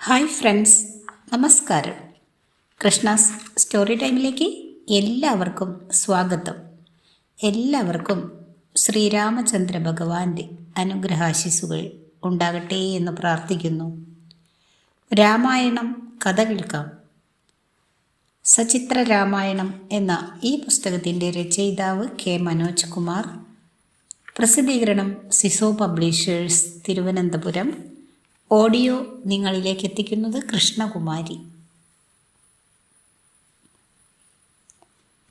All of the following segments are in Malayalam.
ഹായ് ഫ്രണ്ട്സ്, നമസ്കാരം. കൃഷ്ണാസ് സ്റ്റോറി ടൈമിലേക്ക് എല്ലാവർക്കും സ്വാഗതം. എല്ലാവർക്കും ശ്രീരാമചന്ദ്ര ഭഗവാന്റെ അനുഗ്രഹാശിസുകൾ ഉണ്ടാകട്ടെ എന്ന് പ്രാർത്ഥിക്കുന്നു. രാമായണം കഥ കേൾക്കാം. സചിത്ര രാമായണം എന്ന ഈ പുസ്തകത്തിൻ്റെ രചയിതാവ് കെ മനോജ് കുമാർ. പ്രസിദ്ധീകരണം സിസോ പബ്ലിഷേഴ്സ്, തിരുവനന്തപുരം. ഓഡിയോ നിങ്ങളിലേക്ക് എത്തിക്കുന്നത് കൃഷ്ണകുമാരി.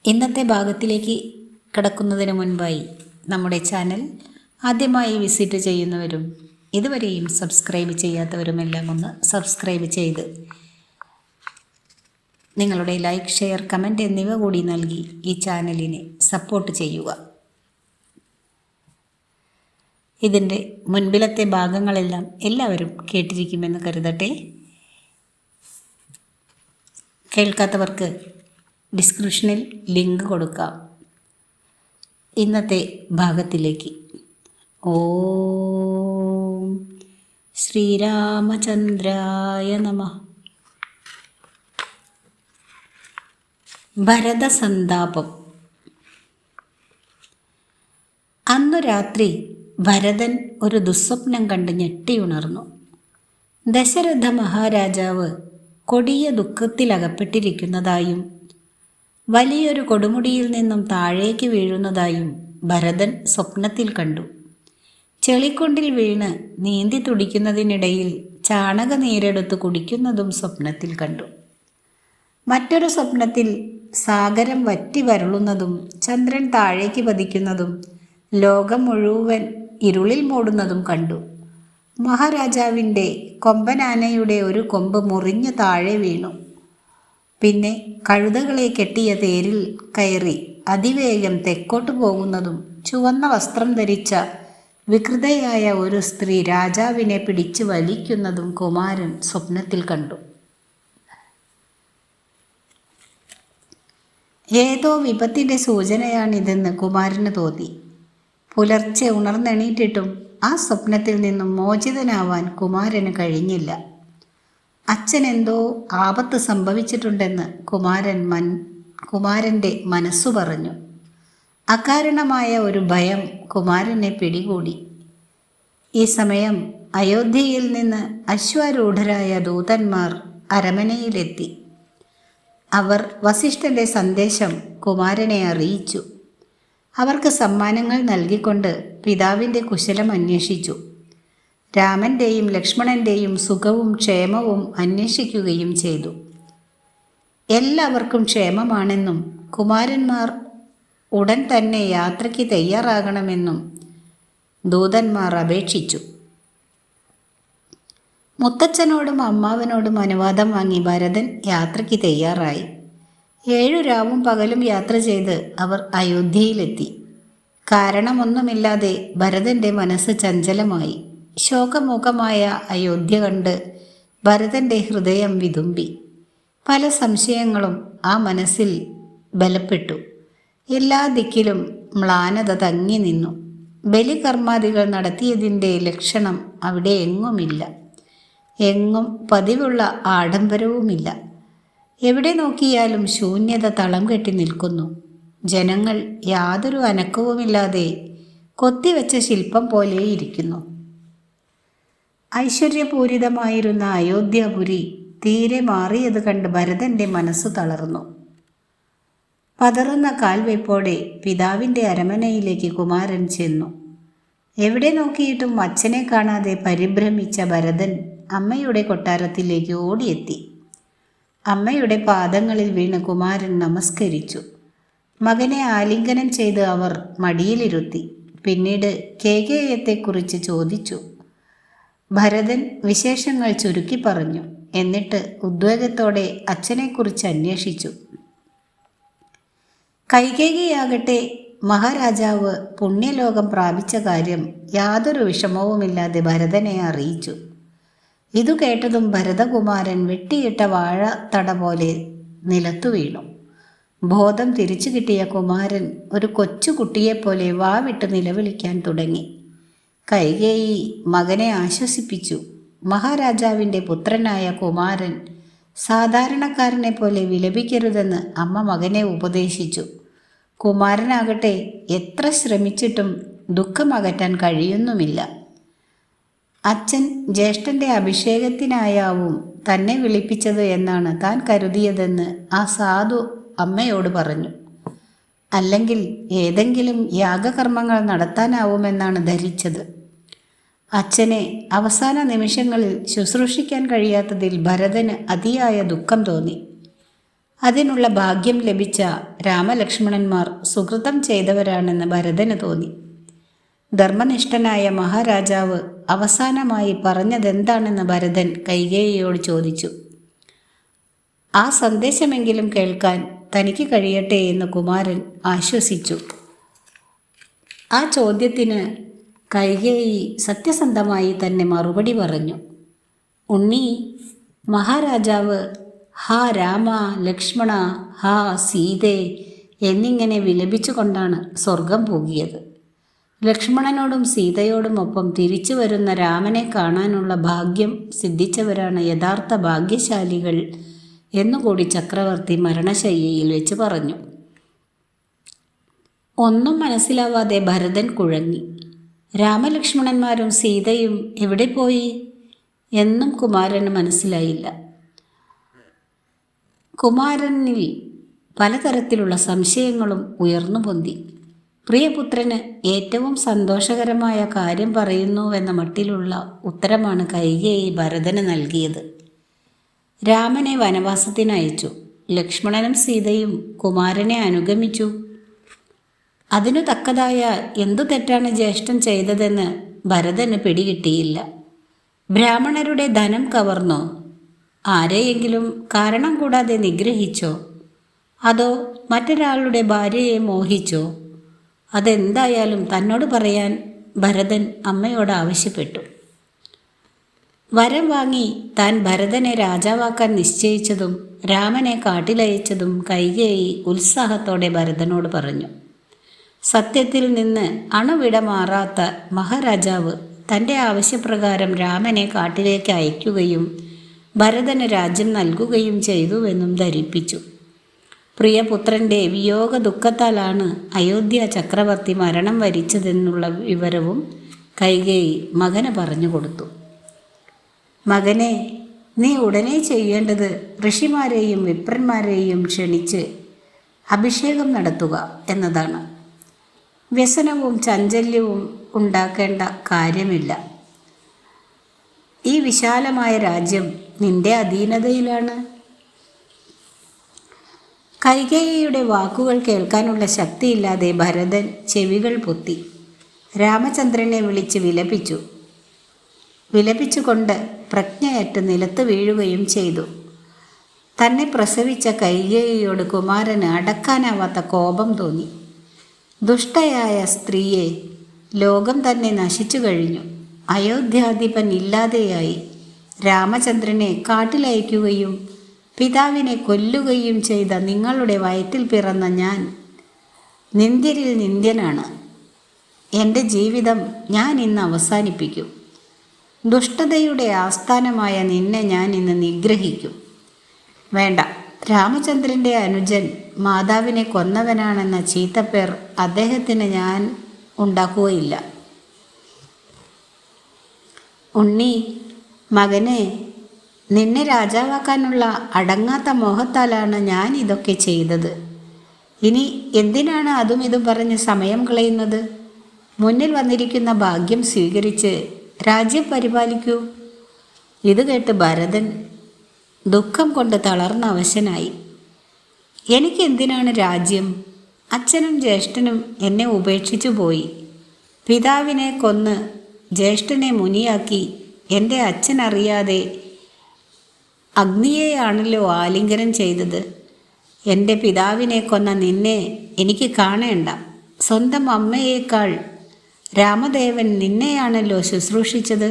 ഇന്നത്തെ ഭാഗത്തിലേക്ക് കിടക്കുന്നതിന് മുൻപായി നമ്മുടെ ചാനൽ ആദ്യമായി വിസിറ്റ് ചെയ്യുന്നവരും ഇതുവരെയും സബ്സ്ക്രൈബ് ചെയ്യാത്തവരുമെല്ലാം ഒന്ന് സബ്സ്ക്രൈബ് ചെയ്ത് നിങ്ങളുടെ ലൈക്ക്, ഷെയർ, കമൻറ്റ് എന്നിവ കൂടി നൽകി ഈ ചാനലിനെ സപ്പോർട്ട് ചെയ്യുക. ഇതിൻ്റെ മുൻപിലത്തെ ഭാഗങ്ങളെല്ലാം എല്ലാവരും കേട്ടിരിക്കുമെന്ന് കരുതട്ടെ. കേൾക്കാത്തവർക്ക് ഡിസ്ക്രിപ്ഷനിൽ ലിങ്ക് കൊടുക്കാം. ഇന്നത്തെ ഭാഗത്തിലേക്ക്. ഓം ശ്രീരാമചന്ദ്രായ നമഃ. ഭരതസന്താപം. അന്നു രാത്രി ഭരതൻ ഒരു ദുസ്വപ്നം കണ്ട് ഞെട്ടിയുണർന്നു. ദശരഥ മഹാരാജാവ് കൊടിയ ദുഃഖത്തിലകപ്പെട്ടിരിക്കുന്നതായും വലിയൊരു കൊടുമുടിയിൽ നിന്നും താഴേക്ക് വീഴുന്നതായും ഭരതൻ സ്വപ്നത്തിൽ കണ്ടു. ചെളിക്കുണ്ടിൽ വീണ് നീന്തി തുടിക്കുന്നതിനിടയിൽ ചാണകനീരെടുത്ത് കുടിക്കുന്നതും സ്വപ്നത്തിൽ കണ്ടു. മറ്റൊരു സ്വപ്നത്തിൽ സാഗരം വറ്റി വരളുന്നതും ചന്ദ്രൻ താഴേക്ക് പതിക്കുന്നതും ലോകം മുഴുവൻ ഇരുളിൽ മൂടുന്നതും കണ്ടു. മഹാരാജാവിൻ്റെ കൊമ്പനാനയുടെ ഒരു കൊമ്പ് മുറിഞ്ഞു താഴെ വീണു. പിന്നെ കഴുതകളെ കെട്ടിയ തേരിൽ കയറി അതിവേഗം തെക്കോട്ട് പോകുന്നതും ചുവന്ന വസ്ത്രം ധരിച്ച വികൃതയായ ഒരു സ്ത്രീ രാജാവിനെ പിടിച്ചു വലിക്കുന്നതും കുമാരൻ സ്വപ്നത്തിൽ കണ്ടു. ഏതോ വിപത്തിൻ്റെ സൂചനയാണിതെന്ന് കുമാരന് തോന്നി. പുലർച്ചെ ഉണർന്നെണീറ്റിട്ടും ആ സ്വപ്നത്തിൽ നിന്നും മോചിതനാവാൻ കുമാരന് കഴിഞ്ഞില്ല. അച്ഛനെന്തോ ആപത്ത് സംഭവിച്ചിട്ടുണ്ടെന്ന് കുമാരൻ്റെ മനസ്സു പറഞ്ഞു. അകാരണമായ ഒരു ഭയം കുമാരനെ പിടികൂടി. ഈ സമയം അയോധ്യയിൽ നിന്ന് അശ്വാരൂഢരായ ദൂതന്മാർ അരമനയിലെത്തി. അവർ വസിഷ്ഠൻ്റെ സന്ദേശം കുമാരനെ അറിയിച്ചു. അവർക്ക് സമ്മാനങ്ങൾ നൽകിക്കൊണ്ട് പിതാവിൻ്റെ കുശലം അന്വേഷിച്ചു. രാമൻ്റെയും ലക്ഷ്മണൻ്റെയും സുഖവും ക്ഷേമവും അന്വേഷിക്കുകയും ചെയ്തു. എല്ലാവർക്കും ക്ഷേമമാണെന്നും കുമാരന്മാർ ഉടൻ തന്നെ യാത്രയ്ക്ക് തയ്യാറാകണമെന്നും ദൂതന്മാർ അപേക്ഷിച്ചു. മുത്തച്ഛനോടും അമ്മാവനോടും അനുവാദം വാങ്ങി ഭരതൻ യാത്രയ്ക്ക് തയ്യാറായി. 7 രാവും പകലും യാത്ര ചെയ്ത് അവർ അയോധ്യയിലെത്തി. കാരണമൊന്നുമില്ലാതെ ഭരതൻ്റെ മനസ്സ് ചഞ്ചലമായി. ശോകമുഖമായ അയോധ്യ കണ്ട് ഭരതൻ്റെ ഹൃദയം വിതുമ്പി. പല സംശയങ്ങളും ആ മനസ്സിൽ ബലപ്പെട്ടു. എല്ലാ ദിക്കിലും മ്ലാനത തങ്ങി നിന്നു. ബലികർമാദികൾ നടത്തിയതിൻ്റെ ലക്ഷണം അവിടെ എങ്ങുമില്ല. എങ്ങും പതിവുള്ള ആഡംബരവുമില്ല. എവിടെ നോക്കിയാലും ശൂന്യത തളം കെട്ടി നിൽക്കുന്നു. ജനങ്ങൾ യാതൊരു അനക്കവുമില്ലാതെ കൊത്തിവെച്ച ശില്പം പോലെ ഇരിക്കുന്നു. ഐശ്വര്യപൂരിതമായിരുന്ന അയോധ്യാപുരി തീരെ മാറിയത് കണ്ട് ഭരതൻ്റെ മനസ്സ് തളർന്നു. പതറുന്ന കാൽവെപ്പോടെ പിതാവിൻ്റെ അരമനയിലേക്ക് കുമാരൻ ചെന്നു. എവിടെ നോക്കിയിട്ടും അച്ഛനെ കാണാതെ പരിഭ്രമിച്ച ഭരതൻ അമ്മയുടെ കൊട്ടാരത്തിലേക്ക് ഓടിയെത്തി. അമ്മയുടെ പാദങ്ങളിൽ വീണ് കുമാരൻ നമസ്കരിച്ചു. മകനെ ആലിംഗനം ചെയ്ത് അവർ മടിയിലിരുത്തി. പിന്നീട് കേകേയത്തെക്കുറിച്ച് ചോദിച്ചു. ഭരതൻ വിശേഷങ്ങൾ ചുരുക്കി പറഞ്ഞു. എന്നിട്ട് ഉദ്വേഗത്തോടെ അച്ഛനെക്കുറിച്ച് അന്വേഷിച്ചു. കൈകേയിയാകട്ടെ മഹാരാജാവ് പുണ്യലോകം പ്രാപിച്ച കാര്യം യാതൊരു വിഷമവുമില്ലാതെ ഭരതനെ അറിയിച്ചു. ഇതു കേട്ടതും ഭരതകുമാരൻ വെട്ടിയിട്ട വാഴത്തട പോലെ നിലത്തു വീണു. ബോധം തിരിച്ചു കിട്ടിയ കുമാരൻ ഒരു കൊച്ചുകുട്ടിയെപ്പോലെ വാവിട്ട് നിലവിളിക്കാൻ തുടങ്ങി. കൈകേയി മകനെ ആശ്വസിപ്പിച്ചു. മഹാരാജാവിൻ്റെ പുത്രനായ കുമാരൻ സാധാരണക്കാരനെ പോലെ വിലപിക്കരുതെന്ന് അമ്മ മകനെ ഉപദേശിച്ചു. കുമാരനാകട്ടെ എത്ര ശ്രമിച്ചിട്ടും ദുഃഖമകറ്റാൻ കഴിയുന്നുമില്ല. അച്ഛൻ ജ്യേഷ്ഠൻ്റെ അഭിഷേകത്തിനായാവും തന്നെ വിളിപ്പിച്ചത് എന്നാണ് താൻ കരുതിയതെന്ന് ആ സാധു അമ്മയോട് പറഞ്ഞു. അല്ലെങ്കിൽ ഏതെങ്കിലും യാഗകർമ്മങ്ങൾ നടത്താനാവുമെന്നാണ് ധരിച്ചത്. അച്ഛനെ അവസാന നിമിഷങ്ങളിൽ ശുശ്രൂഷിക്കാൻ കഴിയാത്തതിൽ ഭരതന് അതിയായ ദുഃഖം തോന്നി. അതിനുള്ള ഭാഗ്യം ലഭിച്ച രാമലക്ഷ്മണന്മാർ സുകൃതം ചെയ്തവരാണെന്ന് ഭരതന് തോന്നി. ധർമ്മനിഷ്ഠനായ മഹാരാജാവ് അവസാനമായി പറഞ്ഞതെന്താണെന്ന് ഭരതൻ കൈകേയിയോട് ചോദിച്ചു. ആ സന്ദേശമെങ്കിലും കേൾക്കാൻ തനിക്ക് കഴിയട്ടെ എന്ന് കുമാരൻ ആശ്വസിച്ചു. ആ ചോദ്യത്തിന് കൈകേയി സത്യസന്ധമായി തന്നെ മറുപടി പറഞ്ഞു. ഉണ്ണി, മഹാരാജാവ് ഹാ രാമ, ലക്ഷ്മണ, ഹാ സീതേ എന്നിങ്ങനെ വിലപിച്ചുകൊണ്ടാണ് സ്വർഗം പോകിയത്. ലക്ഷ്മണനോടും സീതയോടുമൊപ്പം തിരിച്ചു വരുന്ന രാമനെ കാണാനുള്ള ഭാഗ്യം സിദ്ധിച്ചവരാണ് യഥാർത്ഥ ഭാഗ്യശാലികൾ എന്നുകൂടി ചക്രവർത്തി മരണശയ്യയിൽ വെച്ച് പറഞ്ഞു. ഒന്നും മനസ്സിലാവാതെ ഭരതൻ കുഴങ്ങി. രാമലക്ഷ്മണന്മാരും സീതയും എവിടെ പോയി എന്നും കുമാരന് മനസ്സിലായില്ല. കുമാരനിൽ പലതരത്തിലുള്ള സംശയങ്ങളും ഉയർന്നു പൊന്തി. പ്രിയപുത്രന് ഏറ്റവും സന്തോഷകരമായ കാര്യം പറയുന്നുവെന്ന മട്ടിലുള്ള ഉത്തരമാണ് കൈകേയി ഭരതന് നൽകിയത്. രാമനെ വനവാസത്തിനയച്ചു. ലക്ഷ്മണനും സീതയും കുമാരനെ അനുഗമിച്ചു. അതിനു തക്കതായ എന്തു തെറ്റാണ് ജ്യേഷ്ഠൻ ചെയ്തതെന്ന് ഭരതന് പിടികിട്ടിയില്ല. ബ്രാഹ്മണരുടെ ധനം കവർന്നോ? ആരെയെങ്കിലും കാരണം കൂടാതെ നിഗ്രഹിച്ചോ? അതോ മറ്റൊരാളുടെ ഭാര്യയെ മോഹിച്ചോ? അതെന്തായാലും തന്നോട് പറയാൻ ഭരതൻ അമ്മയോട് ആവശ്യപ്പെട്ടു. വരം വാങ്ങി താൻ ഭരതനെ രാജാവാക്കാൻ നിശ്ചയിച്ചതും രാമനെ കാട്ടിലയച്ചതും കൈകേയി ഉത്സാഹത്തോടെ ഭരതനോട് പറഞ്ഞു. സത്യത്തിൽ നിന്ന് അണുവിട മാറാത്ത മഹാരാജാവ് തൻ്റെ ആവശ്യപ്രകാരം രാമനെ കാട്ടിലേക്ക് അയക്കുകയും ഭരതന് രാജ്യം നൽകുകയും ചെയ്തുവെന്നും ധരിപ്പിച്ചു. പ്രിയപുത്രൻ്റെ വിയോഗ ദുഃഖത്താലാണ് അയോധ്യ ചക്രവർത്തി മരണം വരിച്ചതെന്നുള്ള വിവരവും കൈകേയി മകന് പറഞ്ഞു കൊടുത്തു. മകനെ, നീ ഉടനെ ചെയ്യേണ്ടത് ഋഷിമാരെയും വിപ്രന്മാരെയും ക്ഷണിച്ച് അഭിഷേകം നടത്തുക എന്നതാണ്. വ്യസനവും ചാഞ്ചല്യവും ഉണ്ടാക്കേണ്ട കാര്യമില്ല. ഈ വിശാലമായ രാജ്യം നിന്റെ അധീനതയിലാണ്. കൈകേയിയുടെ വാക്കുകൾ കേൾക്കാനുള്ള ശക്തിയില്ലാതെ ഭരതൻ ചെവികൾ പൊത്തി. രാമചന്ദ്രനെ വിളിച്ച് വിലപിച്ചുകൊണ്ട് പ്രജ്ഞയറ്റ് നിലത്ത് വീഴുകയും ചെയ്തു. തന്നെ പ്രസവിച്ച കൈകേയിയോട് കുമാരന് അടക്കാനാവാത്ത കോപം തോന്നി. ദുഷ്ടയായ സ്ത്രീയെ, ലോകം തന്നെ നശിച്ചു കഴിഞ്ഞു. അയോധ്യാധിപൻ ഇല്ലാതെയായി. രാമചന്ദ്രനെ കാട്ടിലയക്കുകയും പിതാവിനെ കൊല്ലുകയും ചെയ്ത നിങ്ങളുടെ വയറ്റിൽ പിറന്ന ഞാൻ നിന്ദ്യരിൽ നിന്ദ്യനാണ്. എൻ്റെ ജീവിതം ഞാൻ ഇന്ന് അവസാനിപ്പിക്കും. ദുഷ്ടതയുടെ ആസ്ഥാനമായ നിന്നെ ഞാൻ ഇന്ന് നിഗ്രഹിക്കും. വേണ്ട, രാമചന്ദ്രൻ്റെ അനുജൻ മാതാവിനെ കൊന്നവനാണെന്ന ചീത്തപ്പേർ അദ്ദേഹത്തിന് ഞാൻ ഉണ്ടാക്കുകയില്ല. ഉണ്ണി, മകനെ, നിന്നെ രാജാവാക്കാനുള്ള അടങ്ങാത്ത മോഹത്താലാണ് ഞാൻ ഇതൊക്കെ ചെയ്തത്. ഇനി എന്തിനാണ് അതും ഇതും പറഞ്ഞ് സമയം കളയുന്നത്? മുന്നിൽ വന്നിരിക്കുന്ന ഭാഗ്യം സ്വീകരിച്ച് രാജ്യം പരിപാലിക്കൂ. ഇത് കേട്ട് ഭരതൻ ദുഃഖം കൊണ്ട് തളർന്ന അവശനായി. എനിക്കെന്തിനാണ് രാജ്യം? അച്ഛനും ജ്യേഷ്ഠനും എന്നെ ഉപേക്ഷിച്ചു പോയി. പിതാവിനെ കൊന്ന് ജ്യേഷ്ഠനെ മുനിയാക്കി എൻ്റെ അച്ഛനറിയാതെ അഗ്നിയെയാണല്ലോ ആലിംഗനം ചെയ്തത്. എൻ്റെ പിതാവിനെ കൊന്ന നിന്നെ എനിക്ക് കാണേണ്ട. സ്വന്തം അമ്മയേക്കാൾ രാമദേവൻ നിന്നെയാണല്ലോ ശുശ്രൂഷിച്ചത്.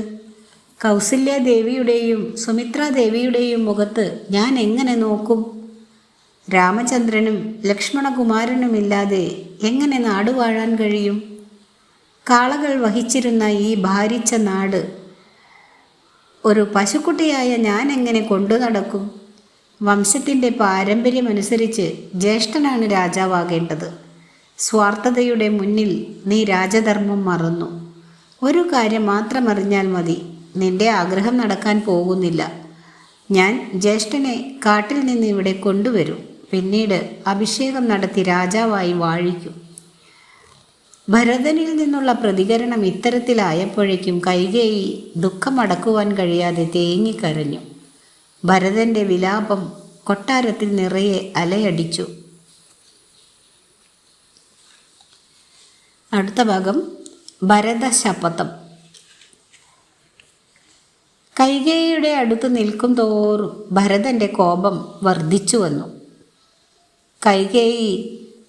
കൗസല്യാദേവിയുടെയും സുമിത്രാദേവിയുടെയും മുഖത്ത് ഞാൻ എങ്ങനെ നോക്കും? രാമചന്ദ്രനും ലക്ഷ്മണകുമാരനുമില്ലാതെ എങ്ങനെ നാടുവാഴാൻ കഴിയും? കാളകൾ വഹിച്ചിരുന്ന ഈ ഭാരിച്ച നാട് ഒരു പശുക്കുട്ടിയായ ഞാൻ എങ്ങനെ കൊണ്ടു നടക്കും? വംശത്തിൻ്റെ പാരമ്പര്യമനുസരിച്ച് ജ്യേഷ്ഠനാണ് രാജാവാകേണ്ടത്. സ്വാർത്ഥതയുടെ മുന്നിൽ നീ രാജധർമ്മം മറന്നു. ഒരു കാര്യം മാത്രം അറിഞ്ഞാൽ മതി, നിന്റെ ആഗ്രഹം നടക്കാൻ പോകുന്നില്ല. ഞാൻ ജ്യേഷ്ഠനെ കാട്ടിൽ നിന്ന് ഇവിടെ കൊണ്ടുവരും. പിന്നീട് അഭിഷേകം നടത്തി രാജാവായി വാഴിക്കും. ഭരതനിൽ നിന്നുള്ള പ്രതികരണം ഇത്തരത്തിലായപ്പോഴേക്കും കൈകേയി ദുഃഖമടക്കുവാൻ കഴിയാതെ തേങ്ങിക്കരഞ്ഞു. ഭരതന്റെ വിലാപം കൊട്ടാരത്തിൽ നിറയെ അലയടിച്ചു. അടുത്ത ഭാഗം ഭരതശപഥം. കൈകേയിയുടെ അടുത്ത് നിൽക്കും തോറും ഭരതന്റെ കോപം വർദ്ധിച്ചു വന്നു. കൈകേയി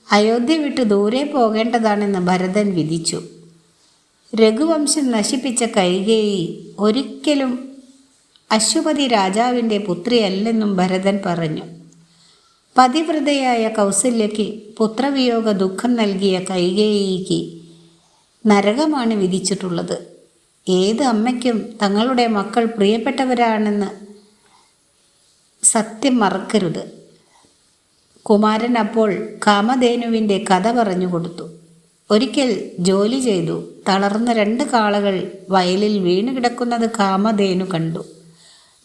അയോധ്യ വിട്ട് ദൂരെ പോകേണ്ടതാണെന്ന് ഭരതൻ വിധിച്ചു. രഘുവംശം നശിപ്പിച്ച കൈകേയി ഒരിക്കലും അശ്വപതി രാജാവിൻ്റെ പുത്രിയല്ലെന്നും ഭരതൻ പറഞ്ഞു. പതിവ്രതയായ കൗസല്യയ്ക്ക് പുത്രവിയോഗ ദുഃഖം നൽകിയ കൈകേയിക്ക് നരകമാണ് വിധിച്ചിട്ടുള്ളത്. ഏത് അമ്മയ്ക്കും തങ്ങളുടെ മക്കൾ പ്രിയപ്പെട്ടവരാണെന്ന് സത്യം മറക്കരുത്. കുമാരൻ അപ്പോൾ കാമധേനുവിൻ്റെ കഥ പറഞ്ഞു കൊടുത്തു. ഒരിക്കൽ ജോലി ചെയ്തു തളർന്ന 2 കാളകൾ വയലിൽ വീണ് കിടക്കുന്നത് കാമധേനു കണ്ടു.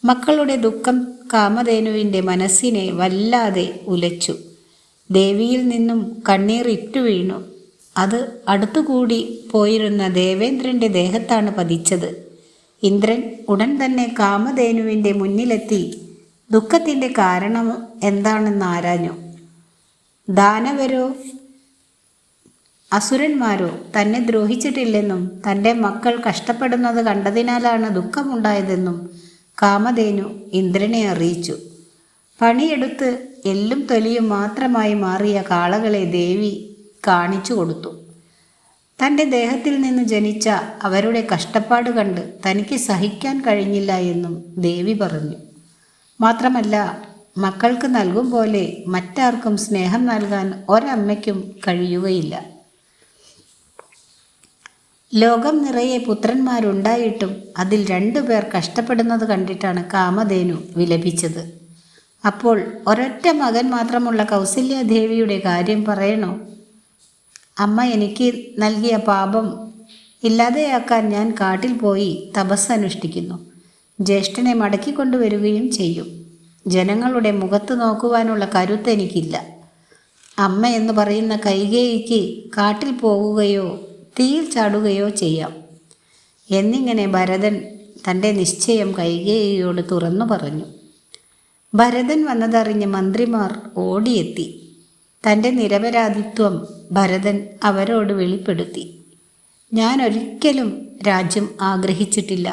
മക്കളുടെ ദുഃഖം കാമധേനുവിൻ്റെ മനസ്സിനെ വല്ലാതെ ഉലച്ചു. ദേവിയിൽ നിന്നും കണ്ണീർ ഇറ്റു വീണു. അത് അടുത്തുകൂടി പോയിരുന്ന ദേവേന്ദ്രൻ്റെ ദേഹത്താണ് പതിച്ചത്. ഇന്ദ്രൻ ഉടൻ തന്നെ കാമധേനുവിൻ്റെ മുന്നിലെത്തി ദുഃഖത്തിൻ്റെ കാരണം എന്താണെന്ന് ആരാഞ്ഞു. ദാനവരോ അസുരന്മാരോ തന്നെ ദ്രോഹിച്ചിട്ടില്ലെന്നും തൻ്റെ മക്കൾ കഷ്ടപ്പെടുന്നത് കണ്ടതിനാലാണ് ദുഃഖമുണ്ടായതെന്നും കാമധേനു ഇന്ദ്രനെ അറിയിച്ചു. പണിയെടുത്ത് എല്ലും തൊലിയും മാത്രമായി മാറിയ കാളകളെ ദേവി കാണിച്ചു കൊടുത്തു. തൻ്റെ ദേഹത്തിൽ നിന്ന് ജനിച്ച അവരുടെ കഷ്ടപ്പാട് കണ്ട് തനിക്ക് സഹിക്കാൻ കഴിഞ്ഞില്ല എന്നും ദേവി പറഞ്ഞു. മാത്രമല്ല, മക്കൾക്ക് നൽകും പോലെ മറ്റാർക്കും സ്നേഹം നൽകാൻ ഒരമ്മയ്ക്കും കഴിയുകയില്ല. ലോകം നിറയെ പുത്രന്മാരുണ്ടായിട്ടും അതിൽ 2 പേർ കഷ്ടപ്പെടുന്നത് കണ്ടിട്ടാണ് കാമധേനു വിലപിച്ചത്. അപ്പോൾ ഒരൊറ്റ മകൻ മാത്രമുള്ള കൗസല്യാദേവിയുടെ കാര്യം പറയണോ? അമ്മ എനിക്ക് നൽകിയ പാപം ഇല്ലാതെയാക്കാൻ ഞാൻ കാട്ടിൽ പോയി തപസ്സനുഷ്ഠിക്കുന്നു. ജ്യേഷ്ഠനെ മടക്കിക്കൊണ്ടുവരികയും ചെയ്യും. ജനങ്ങളുടെ മുഖത്ത് നോക്കുവാനുള്ള കരുത്ത് എനിക്കില്ല. അമ്മ എന്ന് പറയുന്ന കൈകേയിക്ക് കാട്ടിൽ പോകുകയോ തീയിൽ ചാടുകയോ ചെയ്യാം എന്നിങ്ങനെ ഭരതൻ തൻ്റെ നിശ്ചയം കൈകേയിയോട് തുറന്നു പറഞ്ഞു. ഭരതൻ വന്നതറിഞ്ഞ് മന്ത്രിമാർ ഓടിയെത്തി. തൻ്റെ നിരപരാധിത്വം ഭരതൻ അവരോട് വെളിപ്പെടുത്തി. ഞാൻ ഒരിക്കലും രാജ്യം ആഗ്രഹിച്ചിട്ടില്ല.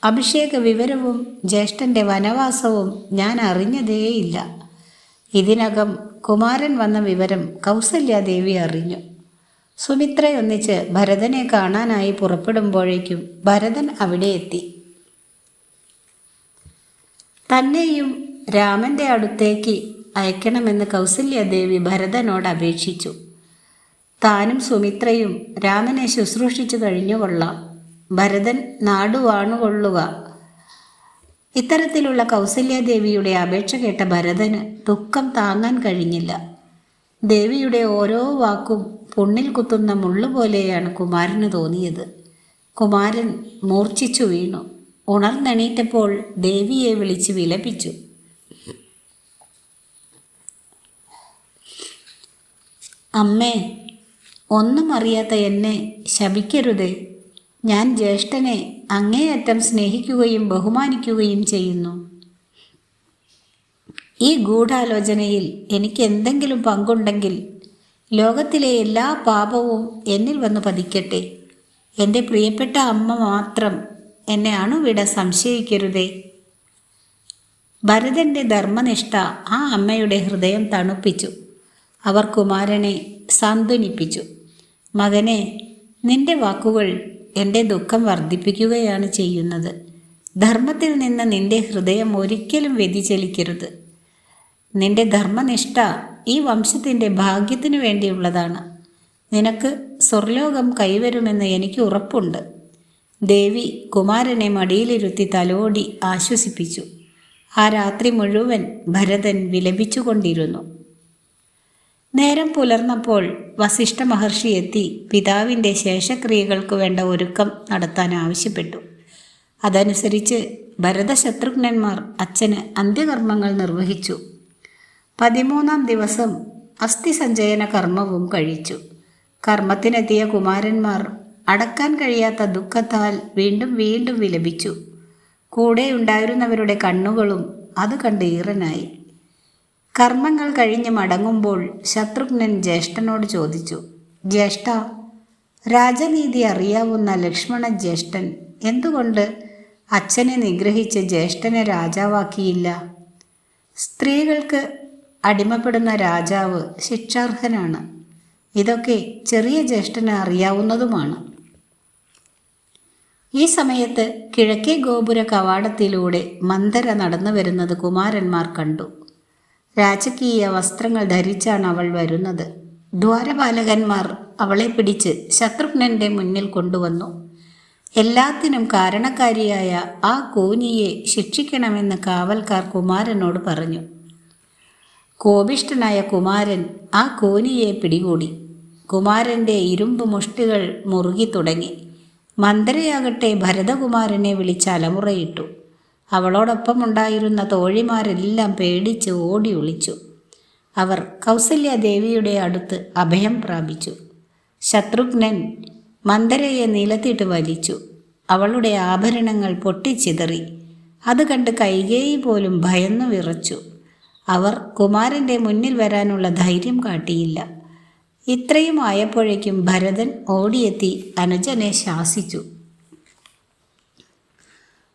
അഭിഷേക വിവരവും ജ്യേഷ്ഠൻ്റെ വനവാസവും ഞാൻ അറിഞ്ഞതേയില്ല. ഇതിനകം കുമാരൻ വന്ന വിവരം കൗസല്യാദേവി അറിഞ്ഞു. സുമിത്രയൊന്നിച്ച് ഭരതനെ കാണാനായി പുറപ്പെടുമ്പോഴേക്കും ഭരതൻ അവിടെ എത്തി. തന്നെയും രാമൻ്റെ അടുത്തേക്ക് അയക്കണമെന്ന് കൗസല്യാദേവി ഭരതനോട് അപേക്ഷിച്ചു. താനും സുമിത്രയും രാമനെ ശുശ്രൂഷിച്ചു കഴിഞ്ഞു കൊള്ളാം. ഭരതൻ നാടുവാണുകൊള്ളുക. ഇത്തരത്തിലുള്ള കൗസല്യാദേവിയുടെ അപേക്ഷ കേട്ട ഭരതന് ദുഃഖം താങ്ങാൻ കഴിഞ്ഞില്ല. ദേവിയുടെ ഓരോ വാക്കും പുണ്ണിൽ കുത്തുന്ന മുള്ളുപോലെയാണ് കുമാരന് തോന്നിയത്. കുമാരൻ മൂർച്ഛിച്ചു വീണു. ഉണർന്നെണീറ്റപ്പോൾ ദേവിയെ വിളിച്ച് വിലപിച്ചു. അമ്മേ, ഒന്നും അറിയാത്ത എന്നെ ശപിക്കരുതേ. ഞാൻ ജ്യേഷ്ഠനെ അങ്ങേയറ്റം സ്നേഹിക്കുകയും ബഹുമാനിക്കുകയും ചെയ്യുന്നു. ഈ ഗൂഢാലോചനയിൽ എനിക്ക് എന്തെങ്കിലും പങ്കുണ്ടെങ്കിൽ ലോകത്തിലെ എല്ലാ പാപവും എന്നിൽ വന്ന് പതിക്കട്ടെ. എൻ്റെ പ്രിയപ്പെട്ട അമ്മ മാത്രം എന്നെ അണുവിട സംശയിക്കരുതേ. ഭരതൻ്റെ ധർമ്മനിഷ്ഠ ആ അമ്മയുടെ ഹൃദയം തണുപ്പിച്ചു. അവർ കുമാരനെ സാന്ത്വനിപ്പിച്ചു. മകനെ, നിന്റെ വാക്കുകൾ എൻ്റെ ദുഃഖം വർദ്ധിപ്പിക്കുകയാണ് ചെയ്യുന്നത്. ധർമ്മത്തിൽ നിന്ന് നിന്റെ ഹൃദയം ഒരിക്കലും വ്യതിചലിക്കരുത്. നിന്റെ ധർമ്മനിഷ്ഠ ഈ വംശത്തിൻ്റെ ഭാഗ്യത്തിനു വേണ്ടിയുള്ളതാണ്. നിനക്ക് സ്വർലോകം കൈവരുമെന്ന് എനിക്ക് ഉറപ്പുണ്ട്. ദേവി കുമാരനെ മടിയിലിരുത്തി തലോടി ആശ്വസിപ്പിച്ചു. ആ രാത്രി മുഴുവൻ ഭരതൻ വിലപിച്ചുകൊണ്ടിരുന്നു. നേരം പുലർന്നപ്പോൾ വസിഷ്ഠ മഹർഷി എത്തി പിതാവിൻ്റെ ശേഷക്രിയകൾക്ക് വേണ്ട ഒരുക്കം നടത്താൻ ആവശ്യപ്പെട്ടു. അതനുസരിച്ച് ഭരതശത്രുഘ്നന്മാർ അച്ഛന് അന്ത്യകർമ്മങ്ങൾ നിർവഹിച്ചു. 13-ാം ദിവസം അസ്ഥിസഞ്ചയന കർമ്മവും കഴിച്ചു. കർമ്മത്തിനെത്തിയ കുമാരന്മാർ അടക്കാൻ കഴിയാത്ത ദുഃഖത്താൽ വീണ്ടും വീണ്ടും വിലപിച്ചു. കൂടെ ഉണ്ടായിരുന്നവരുടെ കണ്ണുകളും അത് കണ്ട് ഈറനായി. കർമ്മങ്ങൾ കഴിഞ്ഞ് മടങ്ങുമ്പോൾ ശത്രുഘ്നൻ ജ്യേഷ്ഠനോട് ചോദിച്ചു, ജ്യേഷ്ഠ, രാജനീതി അറിയാവുന്ന ലക്ഷ്മണ ജ്യേഷ്ഠൻ എന്തുകൊണ്ട് അച്ഛനെ നിഗ്രഹിച്ച് ജ്യേഷ്ഠനെ രാജാവാക്കിയില്ല? സ്ത്രീകൾക്ക് അടിമപ്പെടുന്ന രാജാവ് ശിക്ഷാർഹനാണ്. ഇതൊക്കെ ചെറിയ ജ്യേഷ്ഠന് അറിയാവുന്നതുമാണ്. ഈ സമയത്ത് കിഴക്കേ ഗോപുര കവാടത്തിലൂടെ മന്ദര നടന്നു വരുന്നത് കുമാരന്മാർ കണ്ടു. രാജകീയ വസ്ത്രങ്ങൾ ധരിച്ചാണ് അവൾ വരുന്നത്. ദ്വാരപാലകന്മാർ അവളെ പിടിച്ച് ശത്രുഘ്നന്റെ മുന്നിൽ കൊണ്ടുവന്നു. എല്ലാത്തിനും കാരണക്കാരിയായ ആ കൂനിയെ ശിക്ഷിക്കണമെന്ന് കാവൽക്കാർ കുമാരനോട് പറഞ്ഞു. കോപിഷ്ഠനായ കുമാരൻ ആ കൂനിയെ പിടികൂടി. കുമാരൻ്റെ ഇരുമ്പ് മുഷ്ടികൾ മുറുകി തുടങ്ങി. മന്ദരയാകട്ടെ ഭരതകുമാരനെ വിളിച്ച് അലമുറയിട്ടു. അവളോടൊപ്പമുണ്ടായിരുന്ന തോഴിമാരെല്ലാം പേടിച്ച് ഓടി ഒളിച്ചു. അവർ കൗസല്യാദേവിയുടെ അടുത്ത് അഭയം പ്രാപിച്ചു. ശത്രുഘ്നൻ മന്ദരയെ നിലത്തിട്ട് വലിച്ചു. അവളുടെ ആഭരണങ്ങൾ പൊട്ടിച്ചിതറി. അത് കണ്ട് കൈകേയി പോലും ഭയന്നു വിറച്ചു. അവർ കുമാരൻ്റെ മുന്നിൽ വരാനുള്ള ധൈര്യം കാട്ടിയില്ല. ഇത്രയും ആയപ്പോഴേക്കും ഭരതൻ ഓടിയെത്തി അനുജനെ ശാസിച്ചു.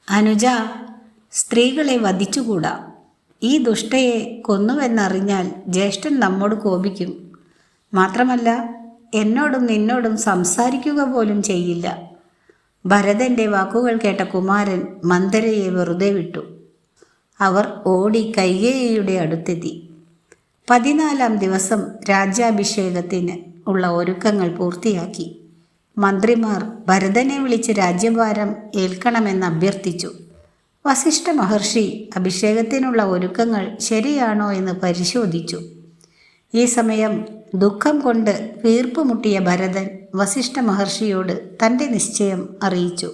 അനുജ, സ്ത്രീകളെ വധിച്ചുകൂടാ. ഈ ദുഷ്ടയെ കൊന്നുവെന്നറിഞ്ഞാൽ ജ്യേഷ്ഠൻ നമ്മോട് കോപിക്കും. മാത്രമല്ല എന്നോടും നിന്നോടും സംസാരിക്കുക പോലും ചെയ്യില്ല. ഭരതൻ്റെ വാക്കുകൾ കേട്ട കുമാരൻ മന്ദരയെ വെറുതെ വിട്ടു. അവർ ഓടി കൈകേയിയുടെ അടുത്തെത്തി. 14-ാം ദിവസം രാജ്യാഭിഷേകത്തിന് ഉള്ള ഒരുക്കങ്ങൾ പൂർത്തിയാക്കി. മന്ത്രിമാർ ഭരതനെ വിളിച്ച് രാജ്യഭാരം ഏൽക്കണമെന്ന് അഭ്യർത്ഥിച്ചു. വസിഷ്ഠ മഹർഷി അഭിഷേകത്തിനുള്ള ഒരുക്കങ്ങൾ ശരിയാണോ എന്ന് പരിശോധിച്ചു. ഈ സമയം ദുഃഖം കൊണ്ട് വീർപ്പുമുട്ടിയ ഭരതൻ വസിഷ്ഠ മഹർഷിയോട് തൻ്റെ നിശ്ചയം അറിയിച്ചു.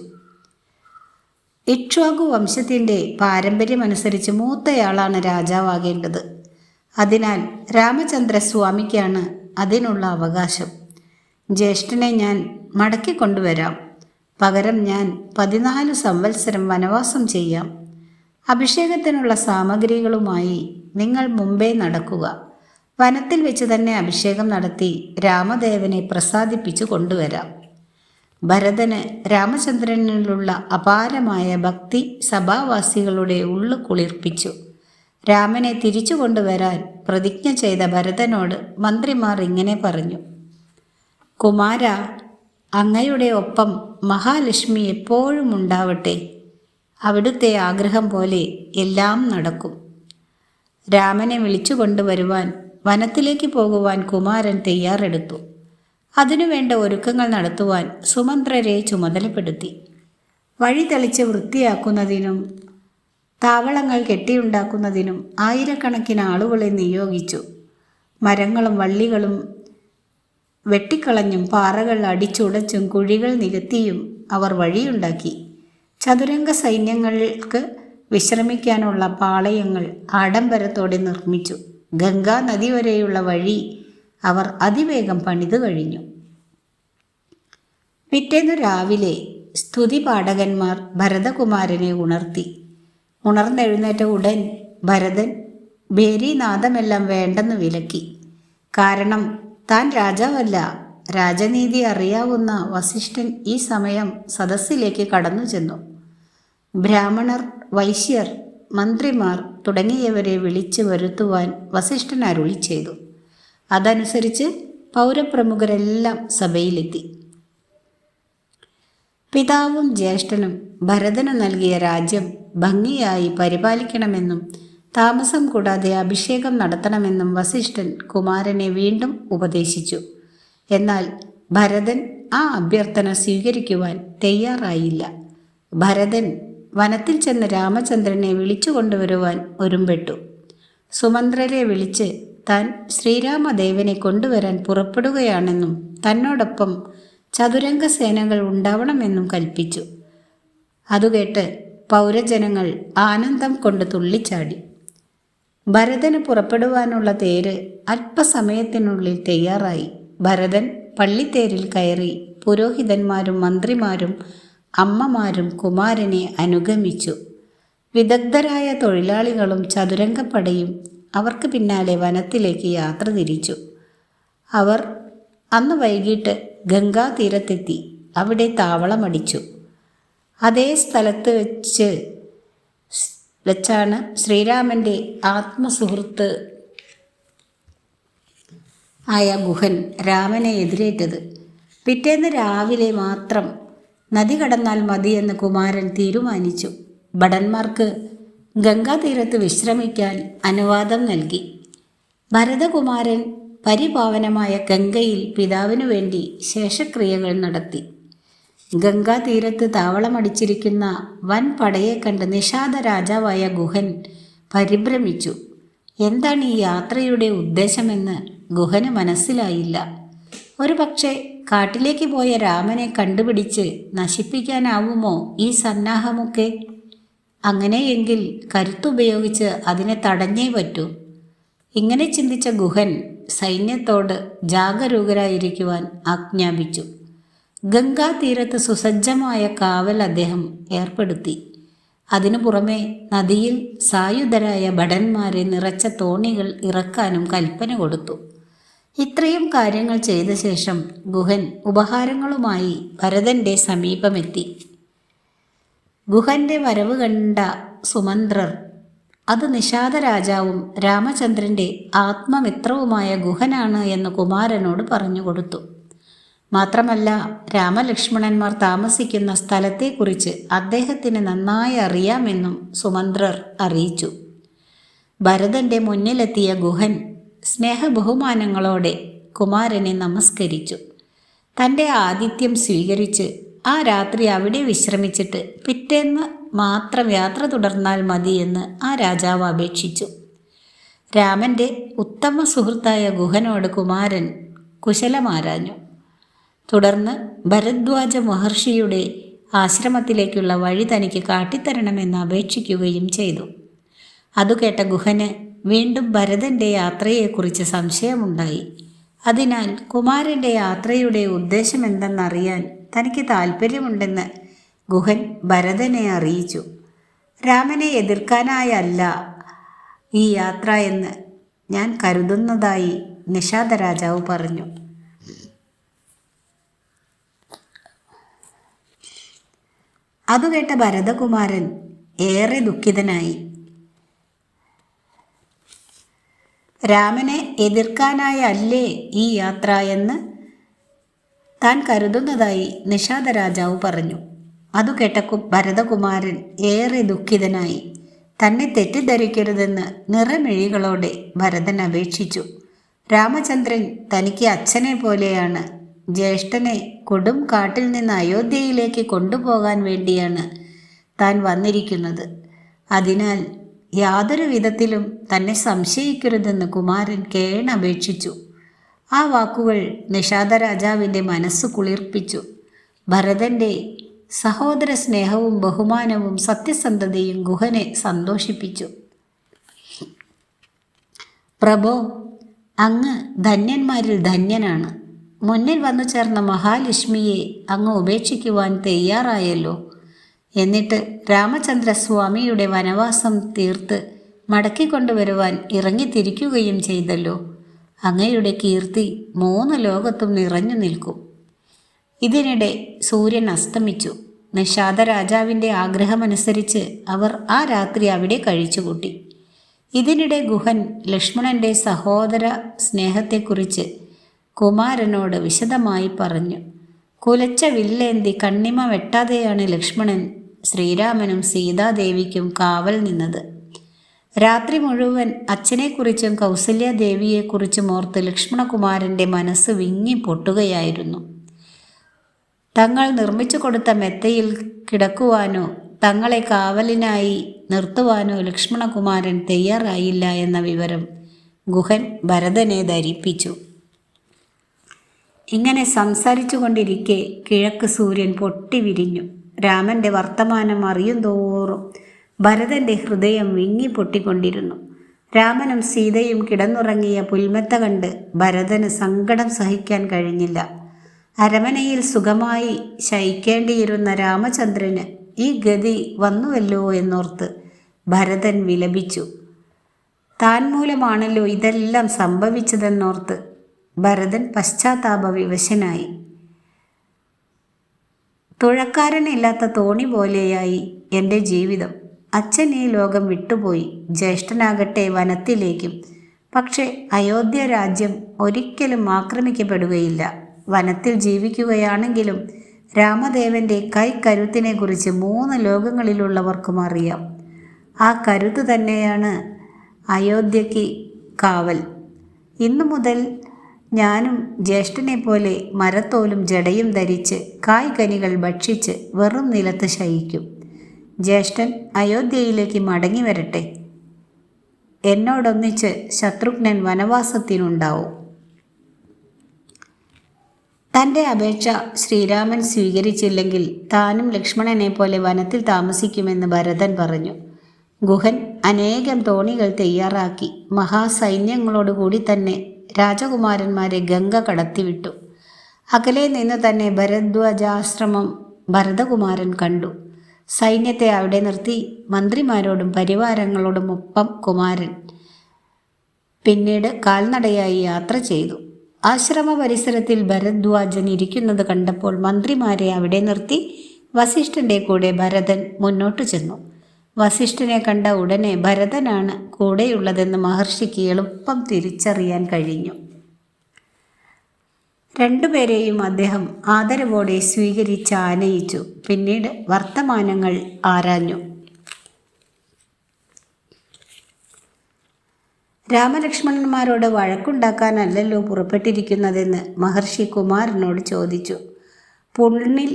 ഇക്ഷ്വാകു വംശത്തിൻ്റെ പാരമ്പര്യമനുസരിച്ച് മൂത്തയാളാണ് രാജാവാകേണ്ടത്. അതിനാൽ രാമചന്ദ്രസ്വാമിക്കാണ് അതിനുള്ള അവകാശം. ജ്യേഷ്ഠനെ ഞാൻ മടക്കിക്കൊണ്ടുവരാം. പകരം ഞാൻ 14 സംവത്സരം വനവാസം ചെയ്യാം. അഭിഷേകത്തിനുള്ള സാമഗ്രികളുമായി നിങ്ങൾ മുമ്പേ നടക്കുക. വനത്തിൽ വെച്ച് തന്നെ അഭിഷേകം നടത്തി രാമദേവനെ പ്രസാദിപ്പിച്ചു കൊണ്ടുവരാം. ഭരതന് രാമചന്ദ്രനിലുള്ള അപാരമായ ഭക്തി സഭാവാസികളുടെ ഉള്ളു കുളിർപ്പിച്ചു. രാമനെ തിരിച്ചു കൊണ്ടുവരാൻ പ്രതിജ്ഞ ചെയ്ത ഭരതനോട് മന്ത്രിമാർ ഇങ്ങനെ പറഞ്ഞു. കുമാര, അങ്ങയുടെ ഒപ്പം മഹാലക്ഷ്മി എപ്പോഴും ഉണ്ടാവട്ടെ. അവിടുത്തെ ആഗ്രഹം പോലെ എല്ലാം നടക്കും. രാമനെ വിളിച്ചു കൊണ്ടുവരുവാൻ വനത്തിലേക്ക് പോകുവാൻ കുമാരൻ തയ്യാറെടുത്തു. അതിനുവേണ്ട ഒരുക്കങ്ങൾ നടത്തുവാൻ സുമന്ത്രരെ ചുമതലപ്പെടുത്തി. വഴി തെളിച്ച് വൃത്തിയാക്കുന്നതിനും താവളങ്ങൾ കെട്ടിയുണ്ടാക്കുന്നതിനും ആയിരക്കണക്കിന് ആളുകളെ നിയോഗിച്ചു. മരങ്ങളും വള്ളികളും വെട്ടിക്കളഞ്ഞും പാറകൾ അടിച്ചുടച്ചും കുഴികൾ നികത്തിയും അവർ വഴിയുണ്ടാക്കി. ചതുരംഗ സൈന്യങ്ങൾക്ക് വിശ്രമിക്കാനുള്ള പാളയങ്ങൾ ആഡംബരത്തോടെ നിർമ്മിച്ചു. ഗംഗാ നദി വരെയുള്ള വഴി അവർ അതിവേഗം പണിതു കഴിഞ്ഞു. പിറ്റേന്നു രാവിലെ സ്തുതി പാഠകന്മാർ ഭരതകുമാരനെ ഉണർത്തി. ഉണർന്നെഴുന്നേറ്റ ഉടൻ ഭരതൻ ഭേരീനാദമെല്ലാം വേണ്ടെന്ന് വിലക്കി. കാരണം താൻ രാജാവല്ല. രാജനീതി അറിയാവുന്ന വസിഷ്ഠൻ ഈ സമയം സദസ്സിലേക്ക് കടന്നു ചെന്നു. ബ്രാഹ്മണർ, വൈശ്യർ, മന്ത്രിമാർ തുടങ്ങിയവരെ വിളിച്ചു വരുത്തുവാൻ വസിഷ്ഠൻ അരുളി ചെയ്തു. അതനുസരിച്ച് പൗരപ്രമുഖരെല്ലാം സഭയിലെത്തി. പിതാവും ജ്യേഷ്ഠനും ഭരതന് നൽകിയ രാജ്യം ഭംഗിയായി പരിപാലിക്കണമെന്നും താമസം കൂടാതെ അഭിഷേകം നടത്തണമെന്നും വസിഷ്ഠൻ കുമാരനെ വീണ്ടും ഉപദേശിച്ചു. എന്നാൽ ഭരതൻ ആ അഭ്യർത്ഥന സ്വീകരിക്കുവാൻ തയ്യാറായില്ല. ഭരതൻ വനത്തിൽ ചെന്ന് രാമചന്ദ്രനെ വിളിച്ചു കൊണ്ടുവരുവാൻ ഒരുമ്പെട്ടു. സുമന്ത്രരെ വിളിച്ച് താൻ ശ്രീരാമദേവനെ കൊണ്ടുവരാൻ പുറപ്പെടുകയാണെന്നും തന്നോടൊപ്പം ചതുരംഗ സേനകൾ ഉണ്ടാവണമെന്നും കൽപ്പിച്ചു. അതുകേട്ട് പൗരജനങ്ങൾ ആനന്ദം കൊണ്ട് തുള്ളിച്ചാടി. ഭരതന് പുറപ്പെടുവാനുള്ള തേര് അല്പസമയത്തിനുള്ളിൽ തയ്യാറായി. ഭരതൻ പള്ളിത്തേരിൽ കയറി പുരോഹിതന്മാരും മന്ത്രിമാരും അമ്മമാരും കുമാരനെ അനുഗമിച്ചു. വിദഗ്ധരായ തൊഴിലാളികളും ചതുരംഗപ്പടയും അവർക്ക് പിന്നാലെ വനത്തിലേക്ക് യാത്ര തിരിച്ചു. അവർ അന്ന് വൈകിട്ട് ഗംഗാതീരത്തെത്തി അവിടെ താവളമടിച്ചു. അതേ സ്ഥലത്ത് വെച്ചാണ് ശ്രീരാമൻ്റെ ആത്മസുഹൃത്ത് ആയ ഗുഹൻ രാമനെ എതിരേറ്റത്. പിറ്റേന്ന് രാവിലെ മാത്രം നദി കടന്നാൽ മതിയെന്ന് കുമാരൻ തീരുമാനിച്ചു. ഭടന്മാർക്ക് ഗംഗാതീരത്ത് വിശ്രമിക്കാൻ അനുവാദം നൽകി. ഭരതകുമാരൻ പരിപാവനമായ ഗംഗയിൽ പിതാവിനു വേണ്ടി ശേഷക്രിയകൾ നടത്തി. ഗംഗാതീരത്ത് താവളമടിച്ചിരിക്കുന്ന വൻ പടയെ കണ്ട് നിഷാദ രാജാവായ ഗുഹൻ പരിഭ്രമിച്ചു. എന്താണ് ഈ യാത്രയുടെ ഉദ്ദേശമെന്ന് ഗുഹന് മനസ്സിലായില്ല. ഒരു പക്ഷേ കാട്ടിലേക്ക് പോയ രാമനെ കണ്ടുപിടിച്ച് നശിപ്പിക്കാനാവുമോ ഈ സന്നാഹമൊക്കെ? അങ്ങനെയെങ്കിൽ കരുത്തുപയോഗിച്ച് അതിനെ തടഞ്ഞേ പറ്റൂ. ഇങ്ങനെ ചിന്തിച്ച ഗുഹൻ സൈന്യത്തോട് ജാഗരൂകരായിരിക്കുവാൻ ആജ്ഞാപിച്ചു. ഗംഗാതീരത്ത് സുസജ്ജമായ കാവൽ അദ്ദേഹം ഏർപ്പെടുത്തി. അതിനു പുറമെ നദിയിൽ സായുധരായ ഭടന്മാരെ നിറച്ച തോണികൾ ഇറക്കാനും കൽപ്പന കൊടുത്തു. ഇത്രയും കാര്യങ്ങൾ ചെയ്ത ശേഷം ഗുഹൻ ഉപഹാരങ്ങളുമായി ഭരതൻ്റെ സമീപമെത്തി. ഗുഹന്റെ വരവ് കണ്ട സുമന്ത്രർ അത് നിഷാദ രാജാവും രാമചന്ദ്രൻ്റെ ആത്മമിത്രവുമായ ഗുഹനാണ് എന്ന് കുമാരനോട് പറഞ്ഞുകൊടുത്തു. മാത്രമല്ല, രാമലക്ഷ്മണന്മാർ താമസിക്കുന്ന സ്ഥലത്തെക്കുറിച്ച് അദ്ദേഹത്തിന് നന്നായി അറിയാമെന്നും സുമന്ത്രർ അറിയിച്ചു. ഭരതൻ്റെ മുന്നിലെത്തിയ ഗുഹൻ സ്നേഹബഹുമാനങ്ങളോടെ കുമാരനെ നമസ്കരിച്ചു. തൻ്റെ ആതിഥ്യം സ്വീകരിച്ച് ആ രാത്രി അവിടെ വിശ്രമിച്ചിട്ട് പിറ്റേന്ന് മാത്രം യാത്ര തുടർന്നാൽ മതിയെന്ന് ആ രാജാവ് അപേക്ഷിച്ചു. രാമൻ്റെ ഉത്തമ സുഹൃത്തായ ഗുഹനോട് കുമാരൻ കുശലമാരാഞ്ഞു. തുടർന്ന് ഭരദ്വാജ മഹർഷിയുടെ ആശ്രമത്തിലേക്കുള്ള വഴി തനിക്ക് കാട്ടിത്തരണമെന്ന് അപേക്ഷിക്കുകയും ചെയ്തു. അതുകേട്ട ഗുഹന് വീണ്ടും ഭരതൻ്റെ യാത്രയെക്കുറിച്ച് സംശയമുണ്ടായി. അതിനാൽ കുമാരൻ്റെ യാത്രയുടെ ഉദ്ദേശമെന്തെന്നറിയാൻ തനിക്ക് താല്പര്യമുണ്ടെന്ന് ഗുഹൻ ഭരതനെ അറിയിച്ചു. രാമനെ എതിർക്കാനായല്ല ഈ യാത്ര എന്ന് ഞാൻ കരുതുന്നതായി നിഷാദ രാജാവ് പറഞ്ഞു. അതുകേട്ട ഭരതകുമാരൻ ഏറെ ദുഃഖിതനായി. രാമനെ എതിർക്കാനായല്ലേ ഈ യാത്ര എന്ന് താൻ കരുതുന്നതായി നിഷാദ രാജാവ് പറഞ്ഞു. അതുകേട്ട ഭരതകുമാരൻ ഏറെ ദുഃഖിതനായി. തന്നെ തെറ്റിദ്ധരിക്കരുതെന്ന് നിറമിഴികളോടെ ഭരതൻ അപേക്ഷിച്ചു. രാമചന്ദ്രൻ തനിക്ക് അച്ഛനെ പോലെയാണ്. ജ്യേഷ്ഠനെ കൊടും കാട്ടിൽ നിന്ന് അയോധ്യയിലേക്ക് കൊണ്ടുപോകാൻ വേണ്ടിയാണ് താൻ വന്നിരിക്കുന്നത്. അതിനാൽ യാതൊരു വിധത്തിലും തന്നെ സംശയിക്കരുതെന്ന് കുമാരൻ കേണപേക്ഷിച്ചു. ആ വാക്കുകൾ നിഷാദ രാജാവിൻ്റെ മനസ്സ് കുളിർപ്പിച്ചു. ഭരതൻ്റെ സഹോദര സ്നേഹവും ബഹുമാനവും സത്യസന്ധതയും ഗുഹനെ സന്തോഷിപ്പിച്ചു. പ്രഭോ, അങ്ങ് ധന്യന്മാരിൽ ധന്യനാണ്. മുന്നിൽ വന്നു ചേർന്ന മഹാലക്ഷ്മിയെ അങ്ങ് ഉപേക്ഷിക്കുവാൻ തയ്യാറായല്ലോ. എന്നിട്ട് രാമചന്ദ്രസ്വാമിയുടെ വനവാസം തീർത്ത് മടക്കിക്കൊണ്ടുവരുവാൻ ഇറങ്ങിത്തിരിക്കുകയും ചെയ്തല്ലോ. അങ്ങയുടെ കീർത്തി 3 ലോകത്തും നിറഞ്ഞു നിൽക്കും. ഇതിനിടെ സൂര്യൻ അസ്തമിച്ചു. നിഷാദ രാജാവിൻ്റെ ആഗ്രഹമനുസരിച്ച് അവർ ആ രാത്രി അവിടെ കഴിച്ചുകൂട്ടി. ഇതിനിടെ ഗുഹൻ ലക്ഷ്മണൻ്റെ സഹോദര സ്നേഹത്തെക്കുറിച്ച് കുമാരനോട് വിശദമായി പറഞ്ഞു. കുലച്ച വില്ലേന്തി കണ്ണിമ വെട്ടാതെയാണ് ലക്ഷ്മണൻ ശ്രീരാമനും സീതാദേവിക്കും കാവൽ നിന്നത്. രാത്രി മുഴുവൻ അച്ഛനെക്കുറിച്ചും കൗസല്യാദേവിയെക്കുറിച്ചും ഓർത്ത് ലക്ഷ്മണകുമാരൻ്റെ മനസ്സ് വിങ്ങി പൊട്ടുകയായിരുന്നു. തങ്ങൾ നിർമ്മിച്ചു കൊടുത്ത മെത്തയിൽ കിടക്കുവാനോ തങ്ങളെ കാവലിനായി നിർത്തുവാനോ ലക്ഷ്മണകുമാരൻ തയ്യാറായില്ല എന്ന വിവരം ഗുഹൻ ഭരതനെ ധരിപ്പിച്ചു. ഇങ്ങനെ സംസാരിച്ചു കൊണ്ടിരിക്കെ കിഴക്ക് സൂര്യൻ പൊട്ടി വിരിഞ്ഞു. രാമന്റെ വർത്തമാനം അറിയും തോറും ഭരതന്റെ ഹൃദയം വിങ്ങി പൊട്ടിക്കൊണ്ടിരുന്നു. രാമനും സീതയും കിടന്നുറങ്ങിയ പുൽമെത്ത കണ്ട് ഭരതന് സങ്കടം സഹിക്കാൻ കഴിഞ്ഞില്ല. അരമനയിൽ സുഖമായി ശയിക്കേണ്ടിയിരുന്ന രാമചന്ദ്രന് ഈ ഗതി വന്നുവല്ലോ എന്നോർത്ത് ഭരതൻ വിലപിച്ചു. താൻ മൂലമാണല്ലോ ഇതെല്ലാം സംഭവിച്ചതെന്നോർത്ത് ഭരതൻ പശ്ചാത്താപവിവശനായി. തുഴക്കാരനില്ലാത്ത തോണി പോലെയായി എൻ്റെ ജീവിതം. അച്ഛൻ ഈ ലോകം വിട്ടുപോയി, ജ്യേഷ്ഠനാകട്ടെ വനത്തിലേക്കും. പക്ഷേ അയോധ്യ രാജ്യം ഒരിക്കലും ആക്രമിക്കപ്പെടുകയില്ല. വനത്തിൽ ജീവിക്കുകയാണെങ്കിലും രാമദേവന്റെ കൈക്കരുത്തിനെക്കുറിച്ച് 3 ലോകങ്ങളിലുള്ളവർക്കും അറിയാം. ആ കരുത്ത് തന്നെയാണ് അയോധ്യയ്ക്ക് കാവൽ. ഇന്നു മുതൽ ഞാനും ജ്യേഷ്ഠനെ പോലെ മരത്തോലും ജടയും ധരിച്ച് കായ്കനികൾ ഭക്ഷിച്ച് വെറും നിലത്ത് ശയിക്കും. ജ്യേഷ്ഠൻ അയോധ്യയിലേക്ക് മടങ്ങി വരട്ടെ. എന്നോടൊന്നിച്ച് ശത്രുഘ്നൻ വനവാസത്തിനുണ്ടാവും. തൻ്റെ അപേക്ഷ ശ്രീരാമൻ സ്വീകരിച്ചില്ലെങ്കിൽ താനും ലക്ഷ്മണനെ പോലെ വനത്തിൽ താമസിക്കുമെന്ന് ഭരതൻ പറഞ്ഞു. ഗുഹൻ അനേകം തോണികൾ തയ്യാറാക്കി മഹാസൈന്യങ്ങളോടുകൂടി തന്നെ രാജകുമാരന്മാരെ ഗംഗ കടത്തിവിട്ടു. അകലെ നിന്ന് തന്നെ ഭരദ്വാജാശ്രമം ഭരതകുമാരൻ കണ്ടു. സൈന്യത്തെ അവിടെ നിർത്തി മന്ത്രിമാരോടും പരിവാരങ്ങളോടും ഒപ്പം കുമാരൻ പിന്നീട് കാൽനടയായി യാത്ര ചെയ്തു. ആശ്രമ പരിസരത്തിൽ ഭരദ്വാജൻ ഇരിക്കുന്നത് കണ്ടപ്പോൾ മന്ത്രിമാരെ അവിടെ നിർത്തി വസിഷ്ഠന്റെ കൂടെ ഭരതൻ മുന്നോട്ടു ചെന്നു. വസിഷ്ഠനെ കണ്ട ഉടനെ ഭരതനാണ് കൂടെയുള്ളതെന്ന് മഹർഷിക്ക് എളുപ്പം തിരിച്ചറിയാൻ കഴിഞ്ഞു. രണ്ടുപേരെയും അദ്ദേഹം ആദരവോടെ സ്വീകരിച്ച് ആനയിച്ചു. പിന്നീട് വർത്തമാനങ്ങൾ ആരാഞ്ഞു. രാമലക്ഷ്മണന്മാരോട് വഴക്കുണ്ടാക്കാനല്ലല്ലോ പുറപ്പെട്ടിരിക്കുന്നതെന്ന് മഹർഷി കുമാരനോട് ചോദിച്ചു. പുണ്ണിൽ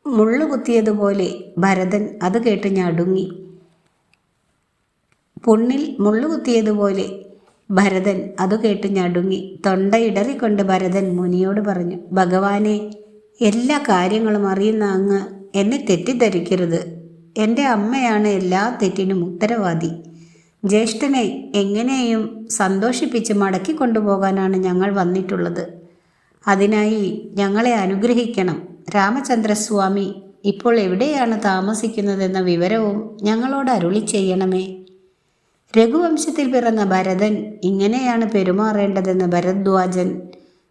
മുള്ളുകുത്തിയതുപോലെ ഭരതൻ അത് കേട്ട് ഞടുങ്ങി. പുണ്ണിൽ മുള്ളുകുത്തിയതുപോലെ ഭരതൻ അത് കേട്ട് ഞടുങ്ങി. തൊണ്ടയിടറിക്കൊണ്ട് ഭരതൻ മുനിയോട് പറഞ്ഞു, ഭഗവാനെ, എല്ലാ കാര്യങ്ങളും അറിയുന്ന അങ്ങ് എന്നെ തെറ്റിദ്ധരിക്കരുത്. എൻ്റെ അമ്മയാണ് എല്ലാ തെറ്റിനും ഉത്തരവാദി. ജ്യേഷ്ഠനെ എങ്ങനെയും സന്തോഷിപ്പിച്ച് മടക്കി കൊണ്ടുപോകാനാണ് ഞങ്ങൾ വന്നിട്ടുള്ളത്. അതിനായി ഞങ്ങളെ അനുഗ്രഹിക്കണം. രാമചന്ദ്രസ്വാമി ഇപ്പോൾ എവിടെയാണ് താമസിക്കുന്നതെന്ന വിവരവും ഞങ്ങളോട് അരുളി ചെയ്യണമേ. രഘുവംശത്തിൽ പിറന്ന ഭരതൻ ഇങ്ങനെയാണ് പെരുമാറേണ്ടതെന്ന് ഭരദ്വാജൻ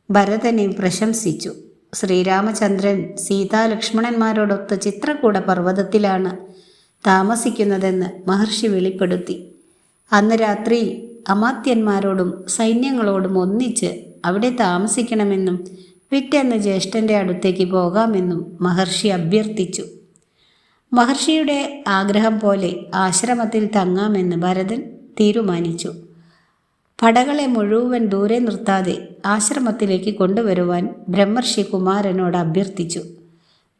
ഭരതനെ പ്രശംസിച്ചു. ശ്രീരാമചന്ദ്രൻ സീതാലക്ഷ്മണന്മാരോടൊത്ത് ചിത്രകൂട പർവ്വതത്തിലാണ് താമസിക്കുന്നതെന്ന് മഹർഷി വെളിപ്പെടുത്തി. അന്ന് രാത്രി അമാത്യന്മാരോടും സൈന്യങ്ങളോടും ഒന്നിച്ച് അവിടെ താമസിക്കണമെന്നും പിറ്റേന്ന് ജ്യേഷ്ഠൻ്റെ അടുത്തേക്ക് പോകാമെന്നും മഹർഷി അഭ്യർത്ഥിച്ചു. മഹർഷിയുടെ ആഗ്രഹം പോലെ ആശ്രമത്തിൽ തങ്ങാമെന്ന് ഭരതൻ തീരുമാനിച്ചു. പടകളെ മുഴുവൻ ദൂരെ നിർത്താതെ ആശ്രമത്തിലേക്ക് കൊണ്ടുവരുവാൻ ബ്രഹ്മർഷി കുമാരനോട് അഭ്യർത്ഥിച്ചു.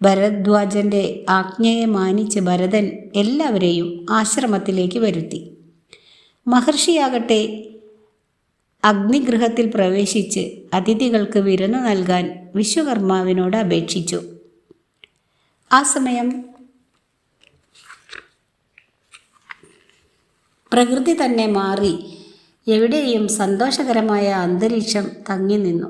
ഭരദ്വാജന്റെ ആജ്ഞയെ മാനിച്ച് ഭരതൻ എല്ലാവരെയും ആശ്രമത്തിലേക്ക് വരുത്തി. മഹർഷിയാകട്ടെ അഗ്നിഗൃഹത്തിൽ പ്രവേശിച്ച് അതിഥികൾക്ക് വിരുന്നു നൽകാൻ വിശ്വകർമാവിനോട് അപേക്ഷിച്ചു. ആ സമയം പ്രകൃതി തന്നെ മാറി എവിടെയും സന്തോഷകരമായ അന്തരീക്ഷം തങ്ങി നിന്നു.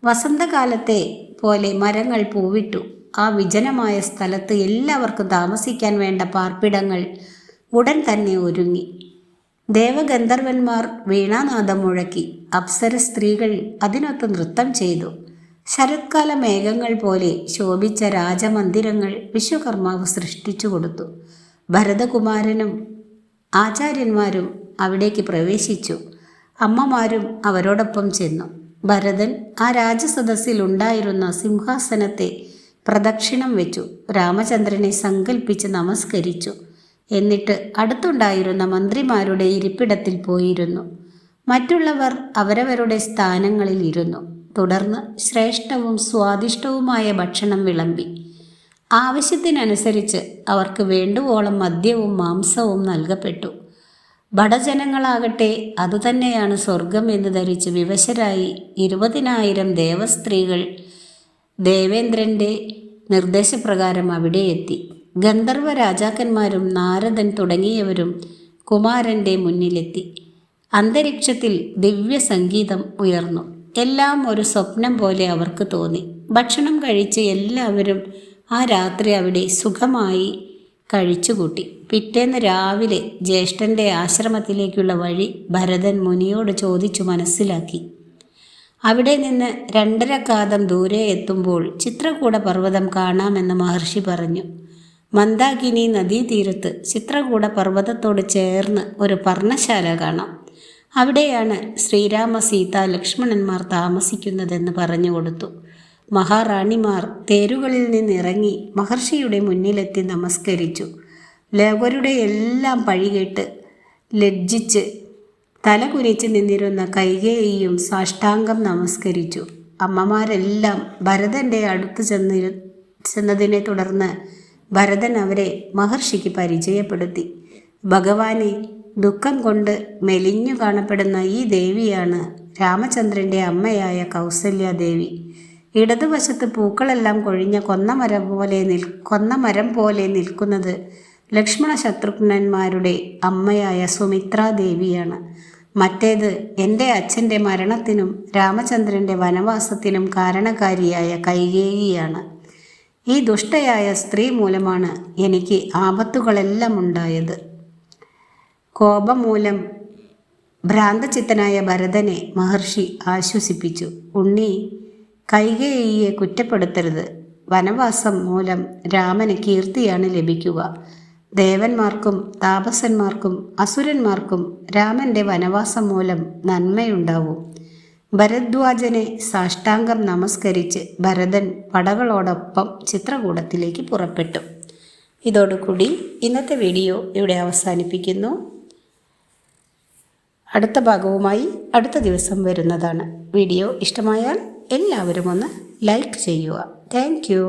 വസന്തകാലത്തെ പോലെ മരങ്ങൾ പൂവിട്ടു. ആ വിജനമായ സ്ഥലത്ത് എല്ലാവർക്കും താമസിക്കാൻ വേണ്ട പാർപ്പിടങ്ങൾ ഉടൻ തന്നെ ഒരുങ്ങി. ദേവഗന്ധർവന്മാർ വീണാനാദം മുഴക്കി. അപ്സര സ്ത്രീകൾ അതിനൊത്ത് നൃത്തം ചെയ്തു. ശരത്കാല മേഘങ്ങൾ പോലെ ശോഭിച്ച രാജമന്ദിരങ്ങൾ വിശ്വകർമാവ് സൃഷ്ടിച്ചു കൊടുത്തു. ഭരതകുമാരനും ആചാര്യന്മാരും അവിടേക്ക് പ്രവേശിച്ചു. അമ്മമാരും അവരോടൊപ്പം ചെന്നു. ഭരതൻ ആ രാജസദസ്സിൽ ഉണ്ടായിരുന്ന സിംഹാസനത്തെ പ്രദക്ഷിണം വെച്ചു. രാമചന്ദ്രനെ സങ്കൽപ്പിച്ച് നമസ്കരിച്ചു. എന്നിട്ട് അടുത്തുണ്ടായിരുന്ന മന്ത്രിമാരുടെ ഇരിപ്പിടത്തിൽ പോയിരുന്നു. മറ്റുള്ളവർ അവരവരുടെ സ്ഥാനങ്ങളിൽ ഇരുന്നു. തുടർന്ന് ശ്രേഷ്ഠവും സ്വാദിഷ്ടവുമായ ഭക്ഷണം വിളമ്പി. ആവശ്യത്തിനനുസരിച്ച് അവർക്ക് വേണ്ടുവോളം മദ്യവും മാംസവും നൽകപ്പെട്ടു. ബടജനങ്ങളാകട്ടെ അതുതന്നെയാണ് സ്വർഗം എന്ന് ധരിച്ച് വിവശരായി 20,000 ദേവസ്ത്രീകൾ ദേവേന്ദ്രൻ്റെ നിർദ്ദേശപ്രകാരം അവിടെ എത്തി. ഗന്ധർവ രാജാക്കന്മാരും നാരദൻ തുടങ്ങിയവരും കുമാരൻ്റെ മുന്നിലെത്തി. അന്തരീക്ഷത്തിൽ ദിവ്യ സംഗീതം ഉയർന്നു. എല്ലാം ഒരു സ്വപ്നം പോലെ അവർക്ക് തോന്നി. ഭക്ഷണം കഴിച്ച് എല്ലാവരും ആ രാത്രി അവിടെ സുഖമായി കഴിച്ചുകൂട്ടി. പിറ്റേന്ന് രാവിലെ ജ്യേഷ്ഠൻ്റെ ആശ്രമത്തിലേക്കുള്ള വഴി ഭരതൻ മുനിയോട് ചോദിച്ചു മനസ്സിലാക്കി. അവിടെ നിന്ന് 2.5 കാതം ദൂരെ എത്തുമ്പോൾ ചിത്രകൂട പർവ്വതം കാണാമെന്ന് മഹർഷി പറഞ്ഞു. മന്ദാകിനി നദീതീരത്ത് ചിത്രകൂട പർവ്വതത്തോട് ചേർന്ന് ഒരു പർണശാല കാണാം. അവിടെയാണ് ശ്രീരാമ സീത ലക്ഷ്മണന്മാർ താമസിക്കുന്നതെന്ന് പറഞ്ഞു കൊടുത്തു. മഹാറാണിമാർ തേരുകളിൽ നിന്നിറങ്ങി മഹർഷിയുടെ മുന്നിലെത്തി നമസ്കരിച്ചു. ലേവരുടെ എല്ലാം പഴികേട്ട് ലജ്ജിച്ച് തലകുനിച്ച് നിന്നിരുന്ന കൈകേയിയും സാഷ്ടാംഗം നമസ്കരിച്ചു. അമ്മമാരെല്ലാം ഭരതൻ്റെ അടുത്ത് ചെന്നതിനെ തുടർന്ന് ഭരതൻ അവരെ മഹർഷിക്ക് പരിചയപ്പെടുത്തി. ഭഗവാനെ, ദുഃഖം കൊണ്ട് മെലിഞ്ഞു കാണപ്പെടുന്ന ഈ ദേവിയാണ് രാമചന്ദ്രൻ്റെ അമ്മയായ കൗസല്യാദേവി. ഇടതുവശത്ത് പൂക്കളെല്ലാം കൊഴിഞ്ഞ കൊന്നമരം പോലെ നിൽക്കുന്നത് ലക്ഷ്മണ ശത്രുഘ്നന്മാരുടെ അമ്മയായ സുമിത്രാദേവിയാണ്. മറ്റേത് എൻ്റെ അച്ഛൻ്റെ മരണത്തിനും രാമചന്ദ്രൻ്റെ വനവാസത്തിനും കാരണക്കാരിയായ കൈകേയിയാണ്. ഈ ദുഷ്ടയായ സ്ത്രീ മൂലമാണ് എനിക്ക് ആപത്തുകളെല്ലാം ഉണ്ടായത്. കോപം മൂലം ഭ്രാന്തചിത്തനായ ഭരതനെ മഹർഷി ആശ്വസിപ്പിച്ചു. ഉണ്ണി, കൈകേയിയെ കുറ്റപ്പെടുത്തരുത്. വനവാസം മൂലം രാമന് കീർത്തിയാണ് ലഭിക്കുക. ദേവന്മാർക്കും താപസന്മാർക്കും അസുരന്മാർക്കും രാമൻ്റെ വനവാസം മൂലം നന്മയുണ്ടാവും. ഭരദ്വാജനെ സാഷ്ടാംഗം നമസ്കരിച്ച് ഭരതൻ പടകളോടൊപ്പം ചിത്രകൂടത്തിലേക്ക് പുറപ്പെട്ടു. ഇതോടുകൂടി ഇന്നത്തെ വീഡിയോ ഇവിടെ അവസാനിപ്പിക്കുന്നു. അടുത്ത ഭാഗവുമായി അടുത്ത ദിവസം വരുന്നതാണ്. വീഡിയോ ഇഷ്ടമായാൽ എല്ലാവരും ഒന്ന് ലൈക്ക് ചെയ്യുക. Thank you.